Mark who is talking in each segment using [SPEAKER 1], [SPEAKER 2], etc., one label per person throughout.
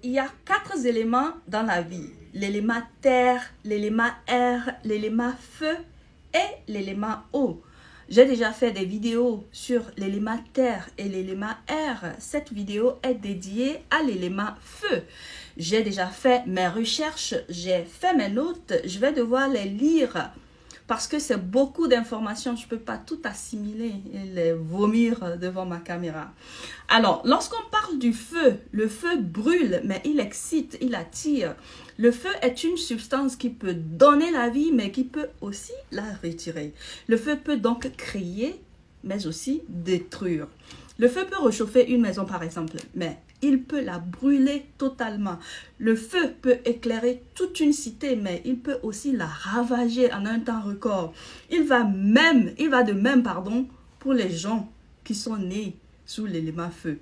[SPEAKER 1] Il y a 4 éléments dans la vie. L'élément terre, l'élément air, l'élément feu et l'élément eau. J'ai déjà fait des vidéos sur l'élément terre et l'élément air. Cette vidéo est dédiée à l'élément feu. J'ai déjà fait mes recherches, j'ai fait mes notes. Je vais devoir les lire parce que c'est beaucoup d'informations. Je ne peux pas tout assimiler et les vomir devant ma caméra. Alors, lorsqu'on parle du feu, le feu brûle, mais il excite, il attire. Le feu est une substance qui peut donner la vie, mais qui peut aussi la retirer. Le feu peut donc créer, mais aussi détruire. Le feu peut réchauffer une maison, par exemple, mais il peut la brûler totalement. Le feu peut éclairer toute une cité, mais il peut aussi la ravager en un temps record. Il va de même, pour les gens qui sont nés sous l'élément feu.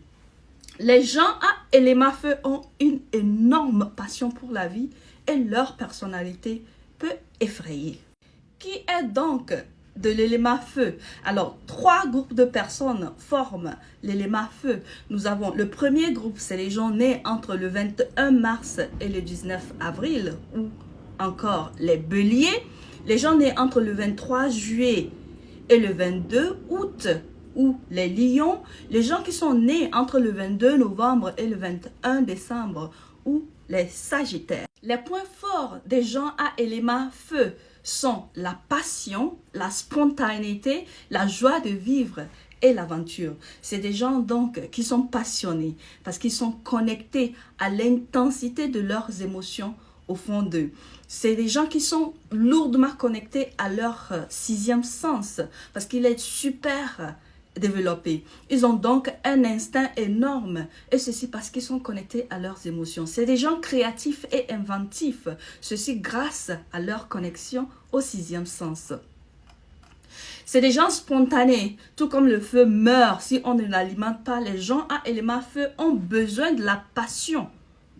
[SPEAKER 1] Les gens à élément feu ont une énorme passion pour la vie et leur personnalité peut effrayer. Qui est donc de l'élément feu? Alors, 3 groupes de personnes forment l'élément feu. Nous avons le premier groupe, c'est les gens nés entre le 21 mars et le 19 avril, ou encore les béliers. Les gens nés entre le 23 juillet et le 22 août, ou les lions. Les gens qui sont nés entre le 22 novembre et le 21 décembre, ou les sagittaires. Les points forts des gens à élément feu sont la passion, la spontanéité, la joie de vivre et l'aventure. C'est des gens donc qui sont passionnés parce qu'ils sont connectés à l'intensité de leurs émotions au fond d'eux. C'est des gens qui sont lourdement connectés à leur 6e sens parce qu'il est super développés. Ils ont donc un instinct énorme et ceci parce qu'ils sont connectés à leurs émotions. C'est des gens créatifs et inventifs, ceci grâce à leur connexion au 6e sens. C'est des gens spontanés, tout comme le feu meurt si on ne l'alimente pas. Les gens à élément feu ont besoin de la passion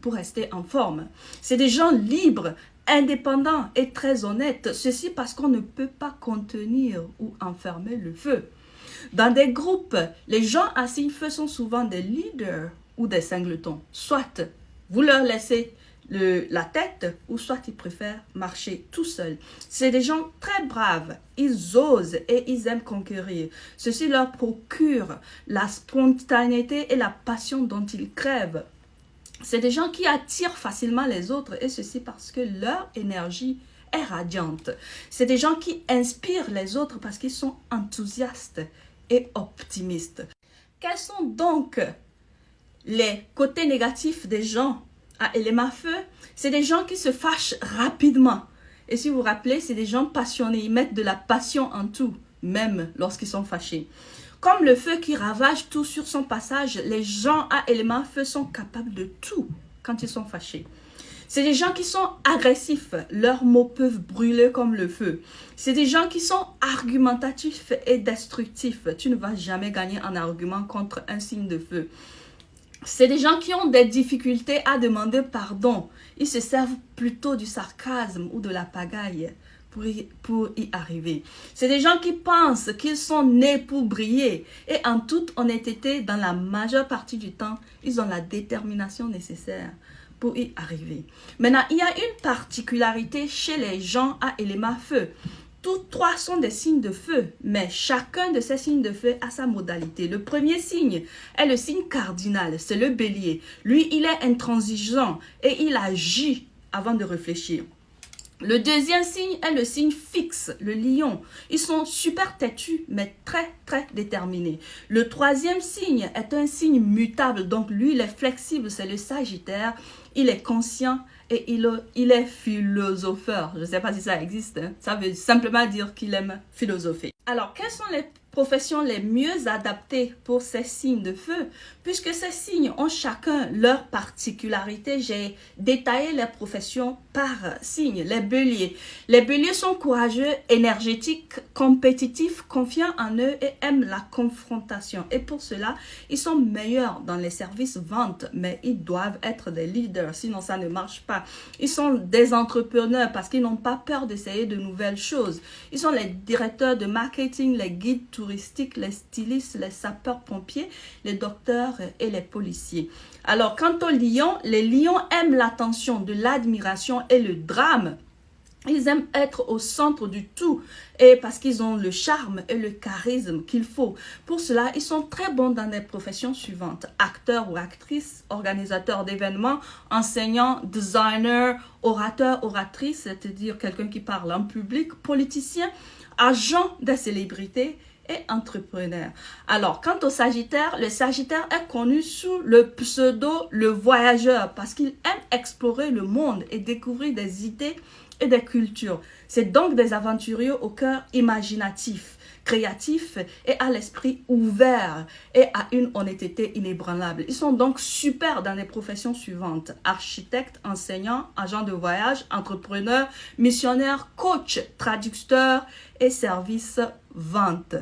[SPEAKER 1] pour rester en forme. C'est des gens libres, indépendants et très honnêtes, ceci parce qu'on ne peut pas contenir ou enfermer le feu. Dans des groupes, les gens à signe feu sont souvent des leaders ou des singletons. Soit vous leur laissez la tête ou soit ils préfèrent marcher tout seuls. C'est des gens très braves. Ils osent et ils aiment conquérir. Ceci leur procure la spontanéité et la passion dont ils crèvent. C'est des gens qui attirent facilement les autres et ceci parce que leur énergie est radiante. C'est des gens qui inspirent les autres parce qu'ils sont enthousiastes et optimistes. Quels sont donc les côtés négatifs des gens à élément feu? C'est des gens qui se fâchent rapidement. Et si vous vous rappelez, c'est des gens passionnés. Ils mettent de la passion en tout, même lorsqu'ils sont fâchés. Comme le feu qui ravage tout sur son passage, les gens à élément feu sont capables de tout quand ils sont fâchés. C'est des gens qui sont agressifs, leurs mots peuvent brûler comme le feu. C'est des gens qui sont argumentatifs et destructifs. Tu ne vas jamais gagner en argument contre un signe de feu. C'est des gens qui ont des difficultés à demander pardon. Ils se servent plutôt du sarcasme ou de la pagaille pour y arriver. C'est des gens qui pensent qu'ils sont nés pour briller. Et en toute honnêteté, dans la majeure partie du temps, ils ont la détermination nécessaire pour y arriver. Maintenant, il y a une particularité chez les gens à élément feu. Tous 3 sont des signes de feu, mais chacun de ces signes de feu a sa modalité. Le premier signe est le signe cardinal, c'est le bélier. Lui, il est intransigeant et il agit avant de réfléchir. Le deuxième signe est le signe fixe, le lion. Ils sont super têtus, mais très, très déterminés. Le troisième signe est un signe mutable, donc lui, il est flexible, c'est le sagittaire. Il est conscient et il est philosopheur. Je ne sais pas si ça existe, hein. Ça veut simplement dire qu'il aime philosopher. Alors, quelles sont les professions les mieux adaptées pour ces signes de feu? Puisque ces signes ont chacun leur particularité, j'ai détaillé les professions par signe. Les béliers. Les béliers sont courageux, énergétiques, compétitifs, confiants en eux et aiment la confrontation. Et pour cela, ils sont meilleurs dans les services ventes, mais ils doivent être des leaders, sinon ça ne marche pas. Ils sont des entrepreneurs parce qu'ils n'ont pas peur d'essayer de nouvelles choses. Ils sont les directeurs de marketing, les guides touristiques, les stylistes, les sapeurs-pompiers, les docteurs et les policiers. Alors, quant aux lions, les lions aiment l'attention, de l'admiration et le drame. Ils aiment être au centre du tout et parce qu'ils ont le charme et le charisme qu'il faut. Pour cela, ils sont très bons dans les professions suivantes. Acteurs ou actrices, organisateurs d'événements, enseignants, designers, orateurs, oratrices, c'est-à-dire quelqu'un qui parle en public, politiciens, agents des célébrités et entrepreneurs. Alors, quant au Sagittaire, le Sagittaire est connu sous le pseudo le voyageur parce qu'il aime explorer le monde et découvrir des idées et des cultures. C'est donc des aventuriers au cœur imaginatif, créatif et à l'esprit ouvert et à une honnêteté inébranlable. Ils sont donc super dans les professions suivantes: architecte, enseignant, agent de voyage, entrepreneur, missionnaire, coach, traducteur et service vente.